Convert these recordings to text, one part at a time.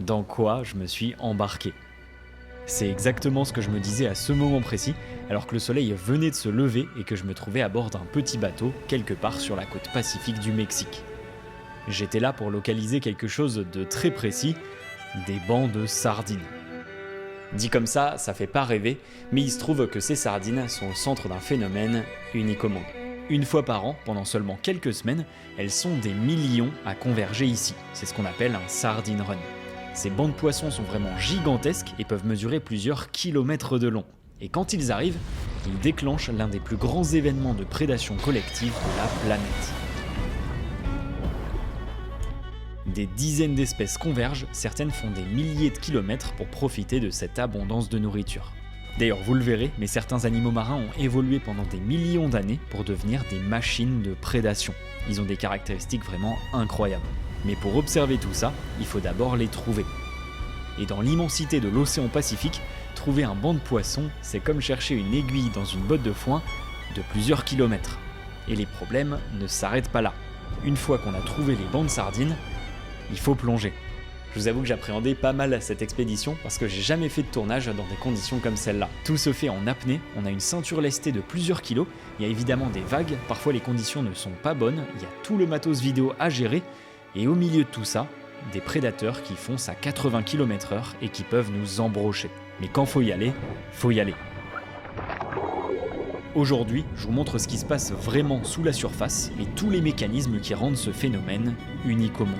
Dans quoi je me suis embarqué? C'est exactement ce que je me disais à ce moment précis, alors que le soleil venait de se lever et que je me trouvais à bord d'un petit bateau quelque part sur la côte pacifique du Mexique. J'étais là pour localiser quelque chose de très précis, des bancs de sardines. Dit comme ça fait pas rêver, mais il se trouve que ces sardines sont au centre d'un phénomène unique au monde. Une fois par an, pendant seulement quelques semaines, elles sont des millions à converger ici. C'est ce qu'on appelle un sardine run. Ces bancs de poissons sont vraiment gigantesques et peuvent mesurer plusieurs kilomètres de long. Et quand ils arrivent, ils déclenchent l'un des plus grands événements de prédation collective de la planète. Des dizaines d'espèces convergent, certaines font des milliers de kilomètres pour profiter de cette abondance de nourriture. D'ailleurs, vous le verrez, mais certains animaux marins ont évolué pendant des millions d'années pour devenir des machines de prédation. Ils ont des caractéristiques vraiment incroyables. Mais pour observer tout ça, il faut d'abord les trouver. Et dans l'immensité de l'océan Pacifique, trouver un banc de poissons, c'est comme chercher une aiguille dans une botte de foin de plusieurs kilomètres. Et les problèmes ne s'arrêtent pas là. Une fois qu'on a trouvé les bancs de sardines, il faut plonger. Je vous avoue que j'appréhendais pas mal cette expédition parce que j'ai jamais fait de tournage dans des conditions comme celle-là. Tout se fait en apnée, on a une ceinture lestée de plusieurs kilos, il y a évidemment des vagues, parfois les conditions ne sont pas bonnes, il y a tout le matos vidéo à gérer, et au milieu de tout ça, des prédateurs qui foncent à 80 km/h et qui peuvent nous embrocher. Mais quand faut y aller, faut y aller. Aujourd'hui, je vous montre ce qui se passe vraiment sous la surface et tous les mécanismes qui rendent ce phénomène unique au monde.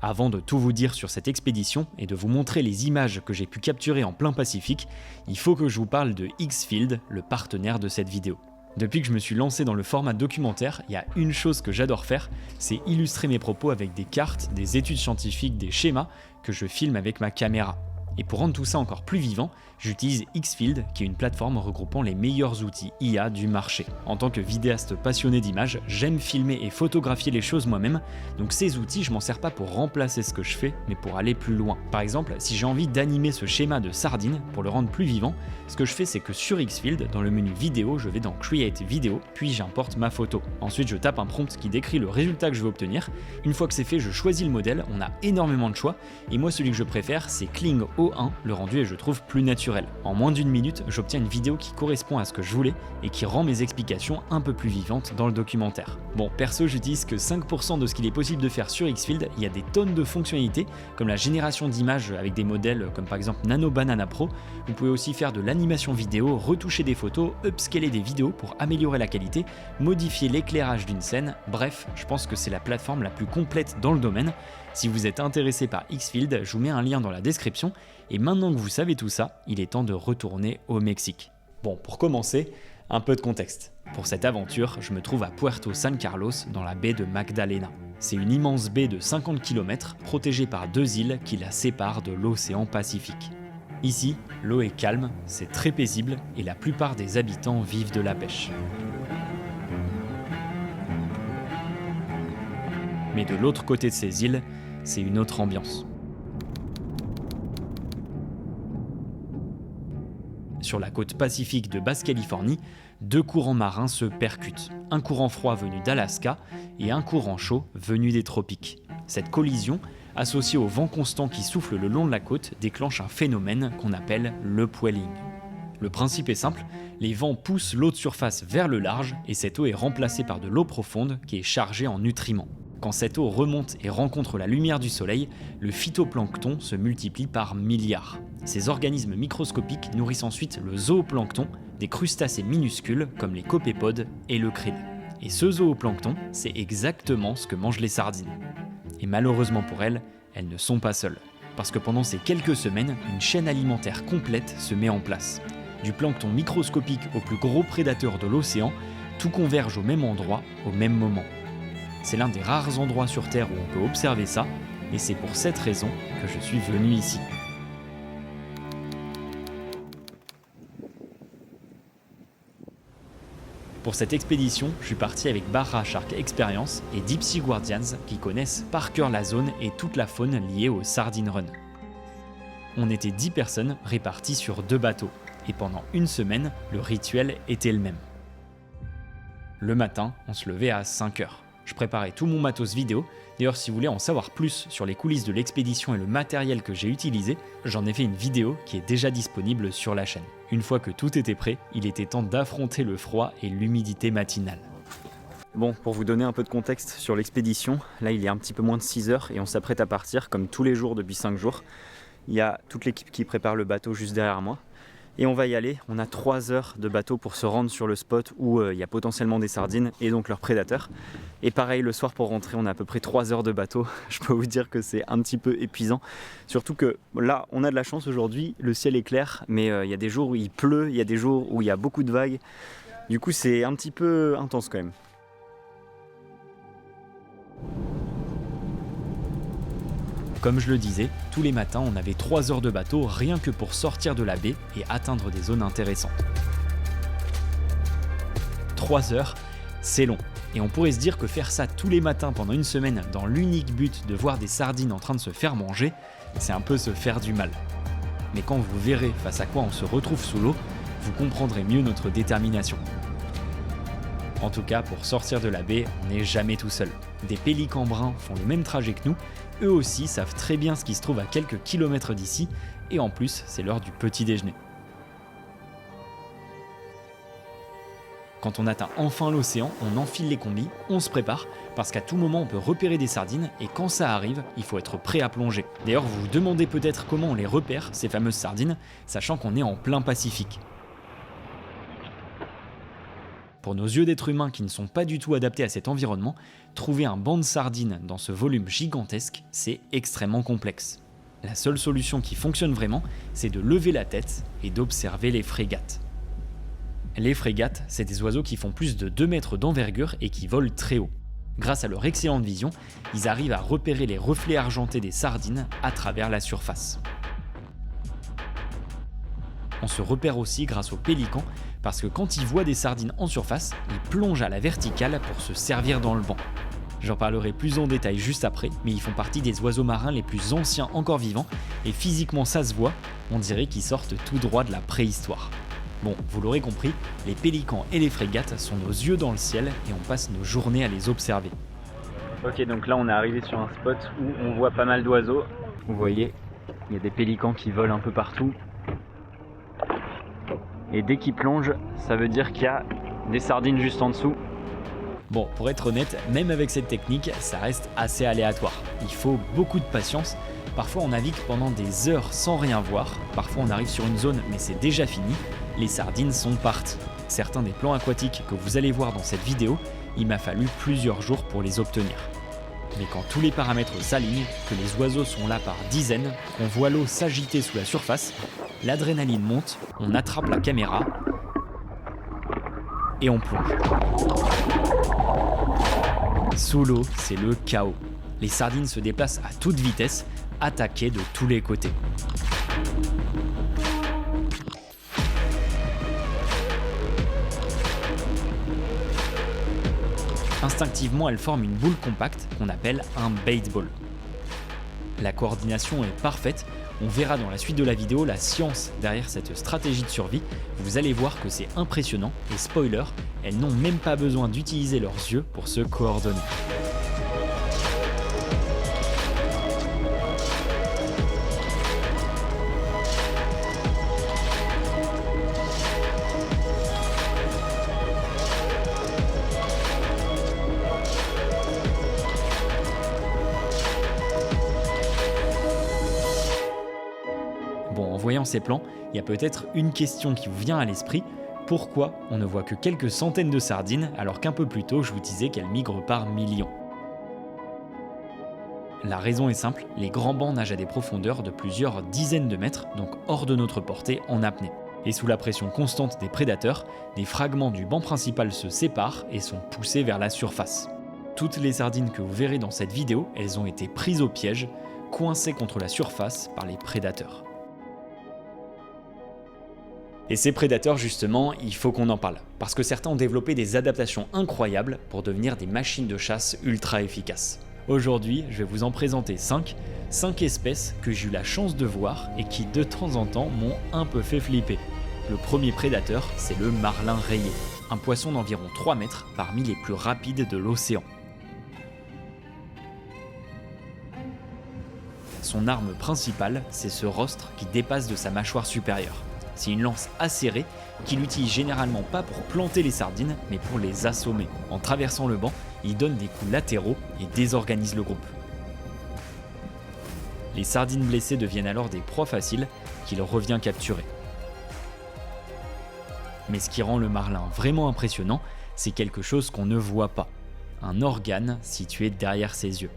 Avant de tout vous dire sur cette expédition et de vous montrer les images que j'ai pu capturer en plein Pacifique, il faut que je vous parle de Xfield, le partenaire de cette vidéo. Depuis que je me suis lancé dans le format documentaire, il y a une chose que j'adore faire, c'est illustrer mes propos avec des cartes, des études scientifiques, des schémas que je filme avec ma caméra. Et pour rendre tout ça encore plus vivant, j'utilise Xfield, qui est une plateforme regroupant les meilleurs outils IA du marché. En tant que vidéaste passionné d'images, j'aime filmer et photographier les choses moi-même, donc ces outils, je m'en sers pas pour remplacer ce que je fais, mais pour aller plus loin. Par exemple, si j'ai envie d'animer ce schéma de sardine pour le rendre plus vivant, ce que je fais, c'est que sur Xfield, dans le menu vidéo, je vais dans Create Video, puis j'importe ma photo. Ensuite, je tape un prompt qui décrit le résultat que je veux obtenir. Une fois que c'est fait, je choisis le modèle, on a énormément de choix, et moi celui que je préfère, c'est Kling O1, le rendu est je trouve plus naturel. En moins d'une minute, j'obtiens une vidéo qui correspond à ce que je voulais et qui rend mes explications un peu plus vivantes dans le documentaire. Bon, perso, j'utilise que 5% de ce qu'il est possible de faire sur Xfield, il y a des tonnes de fonctionnalités, comme la génération d'images avec des modèles comme par exemple Nano Banana Pro. Vous pouvez aussi faire de l'animation vidéo, retoucher des photos, upscaler des vidéos pour améliorer la qualité, modifier l'éclairage d'une scène, bref, je pense que c'est la plateforme la plus complète dans le domaine. Si vous êtes intéressé par Xfield, je vous mets un lien dans la description, et maintenant que vous savez tout ça, il est temps de retourner au Mexique. Bon, pour commencer, un peu de contexte. Pour cette aventure, je me trouve à Puerto San Carlos, dans la baie de Magdalena. C'est une immense baie de 50 km, protégée par deux îles qui la séparent de l'océan Pacifique. Ici, l'eau est calme, c'est très paisible, et la plupart des habitants vivent de la pêche. Mais de l'autre côté de ces îles, c'est une autre ambiance. Sur la côte pacifique de Basse-Californie, deux courants marins se percutent. Un courant froid venu d'Alaska et un courant chaud venu des tropiques. Cette collision, associée au vent constant qui souffle le long de la côte, déclenche un phénomène qu'on appelle le Puelling. Le principe est simple, les vents poussent l'eau de surface vers le large et cette eau est remplacée par de l'eau profonde qui est chargée en nutriments. Quand cette eau remonte et rencontre la lumière du soleil, le phytoplancton se multiplie par milliards. Ces organismes microscopiques nourrissent ensuite le zooplancton, des crustacés minuscules comme les copépodes et le krill. Et ce zooplancton, c'est exactement ce que mangent les sardines. Et malheureusement pour elles, elles ne sont pas seules. Parce que pendant ces quelques semaines, une chaîne alimentaire complète se met en place. Du plancton microscopique aux plus gros prédateurs de l'océan, tout converge au même endroit, au même moment. C'est l'un des rares endroits sur Terre où on peut observer ça, et c'est pour cette raison que je suis venu ici. Pour cette expédition, je suis parti avec Barra Shark Experience et Deep Sea Guardians qui connaissent par cœur la zone et toute la faune liée au Sardine Run. On était 10 personnes réparties sur 2 bateaux, et pendant une semaine, le rituel était le même. Le matin, on se levait à 5 heures. Je préparais tout mon matos vidéo. D'ailleurs, si vous voulez en savoir plus sur les coulisses de l'expédition et le matériel que j'ai utilisé, j'en ai fait une vidéo qui est déjà disponible sur la chaîne. Une fois que tout était prêt, il était temps d'affronter le froid et l'humidité matinale. Bon, pour vous donner un peu de contexte sur l'expédition, là il est un petit peu moins de 6 heures et on s'apprête à partir comme tous les jours depuis 5 jours. Il y a toute l'équipe qui prépare le bateau juste derrière moi. Et on va y aller, on a 3 heures de bateau pour se rendre sur le spot où il y a potentiellement des sardines et donc leurs prédateurs. Et pareil, le soir pour rentrer, on a à peu près 3 heures de bateau. Je peux vous dire que c'est un petit peu épuisant. Surtout que là, on a de la chance aujourd'hui, le ciel est clair, mais il y a des jours où il pleut, il y a des jours où il y a beaucoup de vagues. Du coup, c'est un petit peu intense quand même. Comme je le disais, tous les matins on avait 3 heures de bateau rien que pour sortir de la baie et atteindre des zones intéressantes. 3 heures, c'est long. Et on pourrait se dire que faire ça tous les matins pendant une semaine dans l'unique but de voir des sardines en train de se faire manger, c'est un peu se faire du mal. Mais quand vous verrez face à quoi on se retrouve sous l'eau, vous comprendrez mieux notre détermination. En tout cas, pour sortir de la baie, on n'est jamais tout seul. Des pélicans bruns font le même trajet que nous, eux aussi savent très bien ce qui se trouve à quelques kilomètres d'ici, et en plus, c'est l'heure du petit déjeuner. Quand on atteint enfin l'océan, on enfile les combis, on se prépare, parce qu'à tout moment on peut repérer des sardines, et quand ça arrive, il faut être prêt à plonger. D'ailleurs, vous vous demandez peut-être comment on les repère, ces fameuses sardines, sachant qu'on est en plein Pacifique. Pour nos yeux d'êtres humains qui ne sont pas du tout adaptés à cet environnement, trouver un banc de sardines dans ce volume gigantesque, c'est extrêmement complexe. La seule solution qui fonctionne vraiment, c'est de lever la tête et d'observer les frégates. Les frégates, c'est des oiseaux qui font plus de 2 mètres d'envergure et qui volent très haut. Grâce à leur excellente vision, ils arrivent à repérer les reflets argentés des sardines à travers la surface. On se repère aussi grâce aux pélicans, parce que quand ils voient des sardines en surface, ils plongent à la verticale pour se servir dans le banc. J'en parlerai plus en détail juste après, mais ils font partie des oiseaux marins les plus anciens encore vivants, et physiquement ça se voit, on dirait qu'ils sortent tout droit de la préhistoire. Bon, vous l'aurez compris, les pélicans et les frégates sont nos yeux dans le ciel, et on passe nos journées à les observer. Ok, donc là on est arrivé sur un spot où on voit pas mal d'oiseaux. Vous voyez, il y a des pélicans qui volent un peu partout. Et dès qu'ils plongent, ça veut dire qu'il y a des sardines juste en dessous. Bon, pour être honnête, même avec cette technique, ça reste assez aléatoire. Il faut beaucoup de patience. Parfois on navigue pendant des heures sans rien voir. Parfois on arrive sur une zone mais c'est déjà fini. Les sardines sont parties. Certains des plans aquatiques que vous allez voir dans cette vidéo, il m'a fallu plusieurs jours pour les obtenir. Mais quand tous les paramètres s'alignent, que les oiseaux sont là par dizaines, qu'on voit l'eau s'agiter sous la surface, l'adrénaline monte, on attrape la caméra et on plonge. Sous l'eau, c'est le chaos. Les sardines se déplacent à toute vitesse, attaquées de tous les côtés. Instinctivement, elles forment une boule compacte qu'on appelle un bait ball. La coordination est parfaite, on verra dans la suite de la vidéo la science derrière cette stratégie de survie. Vous allez voir que c'est impressionnant et spoiler, elles n'ont même pas besoin d'utiliser leurs yeux pour se coordonner. Bon, en voyant ces plans, il y a peut-être une question qui vous vient à l'esprit. Pourquoi on ne voit que quelques centaines de sardines alors qu'un peu plus tôt je vous disais qu'elles migrent par millions? La raison est simple, les grands bancs nagent à des profondeurs de plusieurs dizaines de mètres, donc hors de notre portée en apnée. Et sous la pression constante des prédateurs, des fragments du banc principal se séparent et sont poussés vers la surface. Toutes les sardines que vous verrez dans cette vidéo, elles ont été prises au piège, coincées contre la surface par les prédateurs. Et ces prédateurs justement, il faut qu'on en parle, parce que certains ont développé des adaptations incroyables pour devenir des machines de chasse ultra efficaces. Aujourd'hui, je vais vous en présenter 5 espèces que j'ai eu la chance de voir et qui de temps en temps m'ont un peu fait flipper. Le premier prédateur, c'est le marlin rayé, un poisson d'environ 3 mètres parmi les plus rapides de l'océan. Son arme principale, c'est ce rostre qui dépasse de sa mâchoire supérieure. C'est une lance acérée qu'il utilise généralement pas pour planter les sardines, mais pour les assommer. En traversant le banc, il donne des coups latéraux et désorganise le groupe. Les sardines blessées deviennent alors des proies faciles qu'il revient capturer. Mais ce qui rend le marlin vraiment impressionnant, c'est quelque chose qu'on ne voit pas. Un organe situé derrière ses yeux.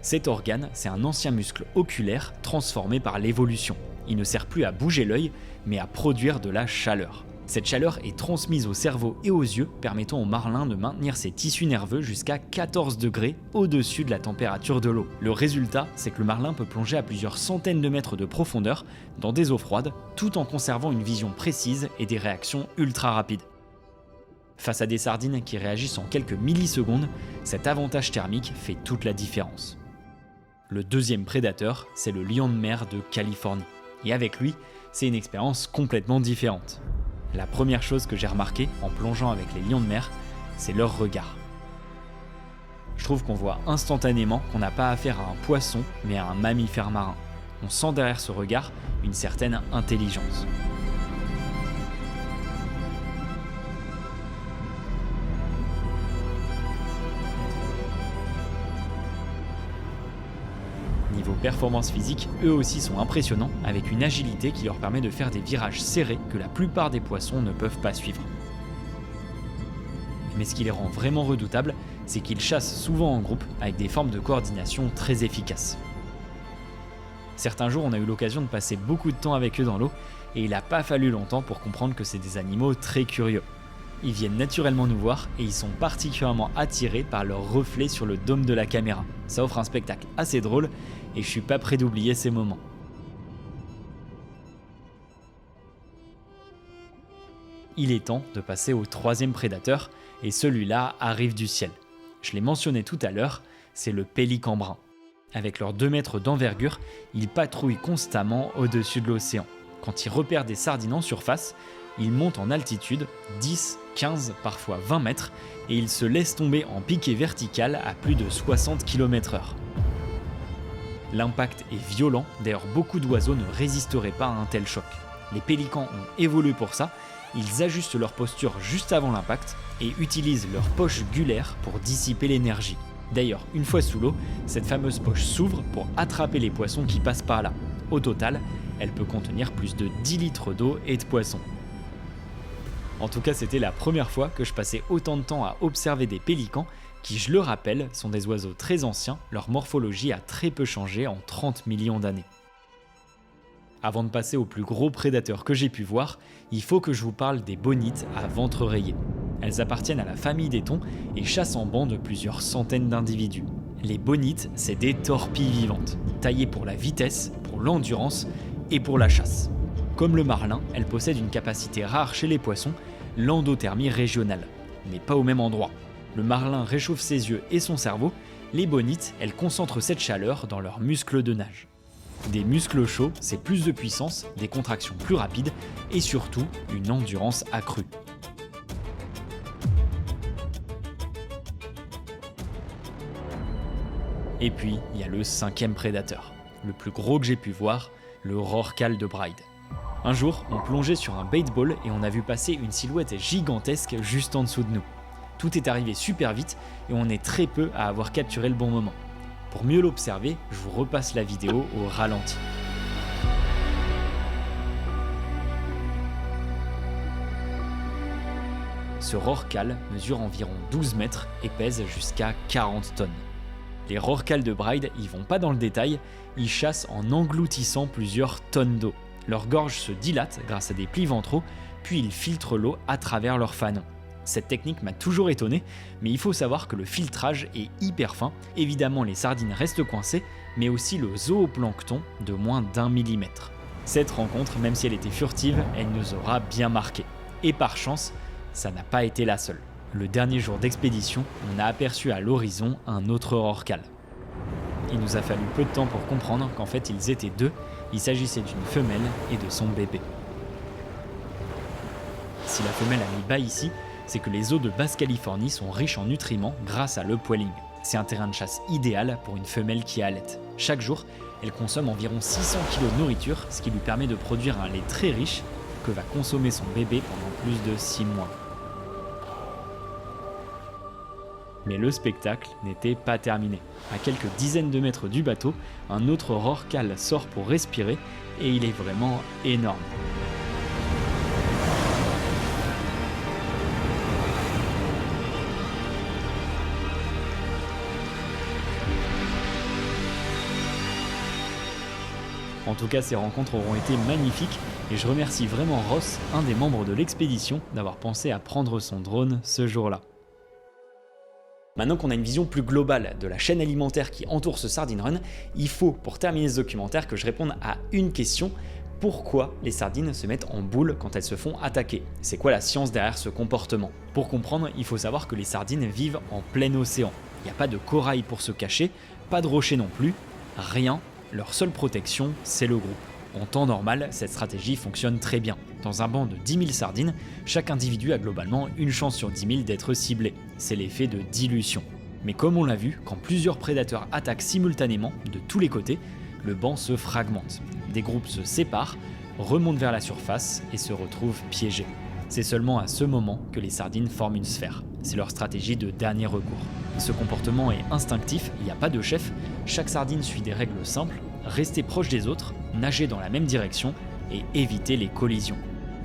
Cet organe, c'est un ancien muscle oculaire transformé par l'évolution. Il ne sert plus à bouger l'œil, mais à produire de la chaleur. Cette chaleur est transmise au cerveau et aux yeux, permettant au marlin de maintenir ses tissus nerveux jusqu'à 14 degrés au-dessus de la température de l'eau. Le résultat, c'est que le marlin peut plonger à plusieurs centaines de mètres de profondeur dans des eaux froides, tout en conservant une vision précise et des réactions ultra rapides. Face à des sardines qui réagissent en quelques millisecondes, cet avantage thermique fait toute la différence. Le deuxième prédateur, c'est le lion de mer de Californie. Et avec lui, c'est une expérience complètement différente. La première chose que j'ai remarqué en plongeant avec les lions de mer, c'est leur regard. Je trouve qu'on voit instantanément qu'on n'a pas affaire à un poisson, mais à un mammifère marin. On sent derrière ce regard une certaine intelligence. Niveau performance physique, eux aussi sont impressionnants, avec une agilité qui leur permet de faire des virages serrés que la plupart des poissons ne peuvent pas suivre. Mais ce qui les rend vraiment redoutables, c'est qu'ils chassent souvent en groupe, avec des formes de coordination très efficaces. Certains jours, on a eu l'occasion de passer beaucoup de temps avec eux dans l'eau, et il n'a pas fallu longtemps pour comprendre que c'est des animaux très curieux. Ils viennent naturellement nous voir et ils sont particulièrement attirés par leur reflet sur le dôme de la caméra. Ça offre un spectacle assez drôle et je suis pas prêt d'oublier ces moments. Il est temps de passer au troisième prédateur et celui-là arrive du ciel. Je l'ai mentionné tout à l'heure, c'est le pélican brun. Avec leurs 2 mètres d'envergure, ils patrouillent constamment au-dessus de l'océan. Quand ils repèrent des sardines en surface, ils montent en altitude, 10, 15, parfois 20 mètres, et ils se laissent tomber en piqué vertical à plus de 60 km/h. L'impact est violent, d'ailleurs beaucoup d'oiseaux ne résisteraient pas à un tel choc. Les pélicans ont évolué pour ça, ils ajustent leur posture juste avant l'impact et utilisent leur poche gulaire pour dissiper l'énergie. D'ailleurs, une fois sous l'eau, cette fameuse poche s'ouvre pour attraper les poissons qui passent par là. Au total, elle peut contenir plus de 10 litres d'eau et de poissons. En tout cas, c'était la première fois que je passais autant de temps à observer des pélicans qui, je le rappelle, sont des oiseaux très anciens, leur morphologie a très peu changé en 30 millions d'années. Avant de passer aux plus gros prédateurs que j'ai pu voir, il faut que je vous parle des bonites à ventre rayé. Elles appartiennent à la famille des thons et chassent en banc de plusieurs centaines d'individus. Les bonites, c'est des torpilles vivantes, taillées pour la vitesse, pour l'endurance et pour la chasse. Comme le marlin, elles possèdent une capacité rare chez les poissons, l'endothermie régionale, mais pas au même endroit. Le marlin réchauffe ses yeux et son cerveau, les bonites, elles concentrent cette chaleur dans leurs muscles de nage. Des muscles chauds, c'est plus de puissance, des contractions plus rapides et surtout une endurance accrue. Et puis, il y a le 5e prédateur, le plus gros que j'ai pu voir, le rorqual de Bride. Un jour, on plongeait sur un baitball et on a vu passer une silhouette gigantesque juste en dessous de nous. Tout est arrivé super vite et on est très peu à avoir capturé le bon moment. Pour mieux l'observer, je vous repasse la vidéo au ralenti. Ce rorqual mesure environ 12 mètres et pèse jusqu'à 40 tonnes. Les rorquals de Bride, ils vont pas dans le détail, ils chassent en engloutissant plusieurs tonnes d'eau. Leur gorge se dilate grâce à des plis ventraux, puis ils filtrent l'eau à travers leurs fanons. Cette technique m'a toujours étonné, mais il faut savoir que le filtrage est hyper fin. Évidemment, les sardines restent coincées, mais aussi le zooplancton de moins d'1 millimètre. Cette rencontre, même si elle était furtive, elle nous aura bien marqué. Et par chance, ça n'a pas été la seule. Le dernier jour d'expédition, on a aperçu à l'horizon un autre rorqual. Il nous a fallu peu de temps pour comprendre qu'en fait ils étaient deux, il s'agissait d'une femelle et de son bébé. Si la femelle a mis bas ici, c'est que les eaux de Basse-Californie sont riches en nutriments grâce à l'upwelling. C'est un terrain de chasse idéal pour une femelle qui allaite. Chaque jour, elle consomme environ 600 kg de nourriture, ce qui lui permet de produire un lait très riche que va consommer son bébé pendant plus de 6 mois. Mais le spectacle n'était pas terminé. À quelques dizaines de mètres du bateau, un autre rorqual sort pour respirer et il est vraiment énorme. En tout cas, ces rencontres auront été magnifiques et je remercie vraiment Ross, un des membres de l'expédition, d'avoir pensé à prendre son drone ce jour-là. Maintenant qu'on a une vision plus globale de la chaîne alimentaire qui entoure ce Sardine Run, il faut, pour terminer ce documentaire, que je réponde à une question. Pourquoi les sardines se mettent en boule quand elles se font attaquer? C'est quoi la science derrière ce comportement? Pour comprendre, il faut savoir que les sardines vivent en plein océan. Il n'y a pas de corail pour se cacher, pas de rochers non plus, rien. Leur seule protection, c'est le groupe. En temps normal, cette stratégie fonctionne très bien. Dans un banc de 10 000 sardines, chaque individu a globalement une chance sur 10 000 d'être ciblé. C'est l'effet de dilution. Mais comme on l'a vu, quand plusieurs prédateurs attaquent simultanément, de tous les côtés, le banc se fragmente. Des groupes se séparent, remontent vers la surface et se retrouvent piégés. C'est seulement à ce moment que les sardines forment une sphère. C'est leur stratégie de dernier recours. Ce comportement est instinctif, il n'y a pas de chef, chaque sardine suit des règles simples, rester proche des autres, nager dans la même direction et éviter les collisions.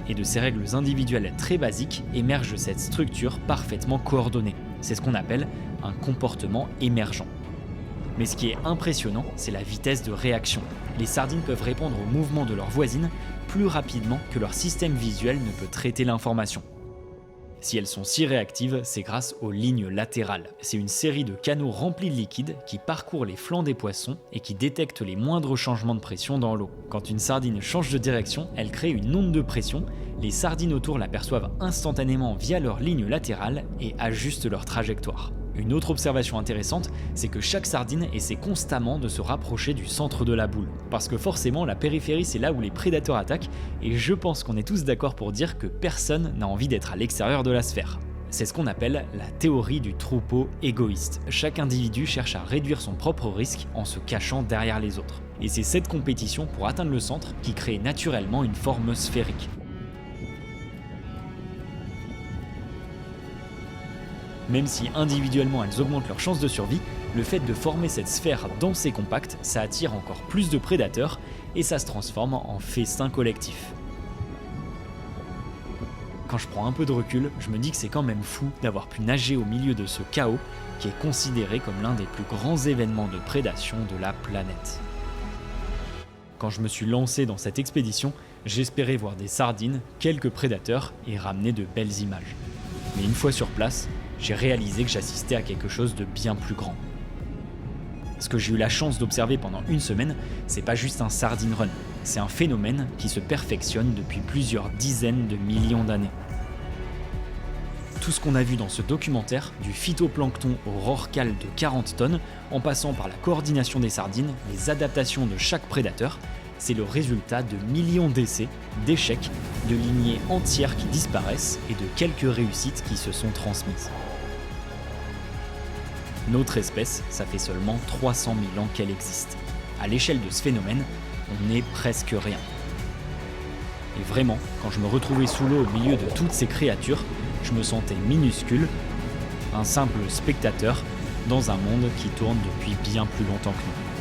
Et de ces règles individuelles très basiques émerge cette structure parfaitement coordonnée. C'est ce qu'on appelle un comportement émergent. Mais ce qui est impressionnant, c'est la vitesse de réaction. Les sardines peuvent répondre aux mouvements de leurs voisines plus rapidement que leur système visuel ne peut traiter l'information. Si elles sont si réactives, c'est grâce aux lignes latérales. C'est une série de canaux remplis de liquide qui parcourent les flancs des poissons et qui détectent les moindres changements de pression dans l'eau. Quand une sardine change de direction, elle crée une onde de pression. Les sardines autour l'aperçoivent instantanément via leurs lignes latérales et ajustent leur trajectoire. Une autre observation intéressante, c'est que chaque sardine essaie constamment de se rapprocher du centre de la boule. Parce que forcément, la périphérie, c'est là où les prédateurs attaquent, et je pense qu'on est tous d'accord pour dire que personne n'a envie d'être à l'extérieur de la sphère. C'est ce qu'on appelle la théorie du troupeau égoïste. Chaque individu cherche à réduire son propre risque en se cachant derrière les autres. Et c'est cette compétition pour atteindre le centre qui crée naturellement une forme sphérique. Même si individuellement elles augmentent leurs chances de survie, le fait de former cette sphère dense et compacte, ça attire encore plus de prédateurs et ça se transforme en festin collectif. Quand je prends un peu de recul, je me dis que c'est quand même fou d'avoir pu nager au milieu de ce chaos qui est considéré comme l'un des plus grands événements de prédation de la planète. Quand je me suis lancé dans cette expédition, j'espérais voir des sardines, quelques prédateurs et ramener de belles images. Mais une fois sur place, j'ai réalisé que j'assistais à quelque chose de bien plus grand. Ce que j'ai eu la chance d'observer pendant une semaine, c'est pas juste un sardine run, c'est un phénomène qui se perfectionne depuis plusieurs dizaines de millions d'années. Tout ce qu'on a vu dans ce documentaire, du phytoplancton au rorqual de 40 tonnes, en passant par la coordination des sardines, les adaptations de chaque prédateur, c'est le résultat de millions d'essais, d'échecs, de lignées entières qui disparaissent et de quelques réussites qui se sont transmises. Notre espèce, ça fait seulement 300 000 ans qu'elle existe. À l'échelle de ce phénomène, on n'est presque rien. Et vraiment, quand je me retrouvais sous l'eau au milieu de toutes ces créatures, je me sentais minuscule, un simple spectateur dans un monde qui tourne depuis bien plus longtemps que nous.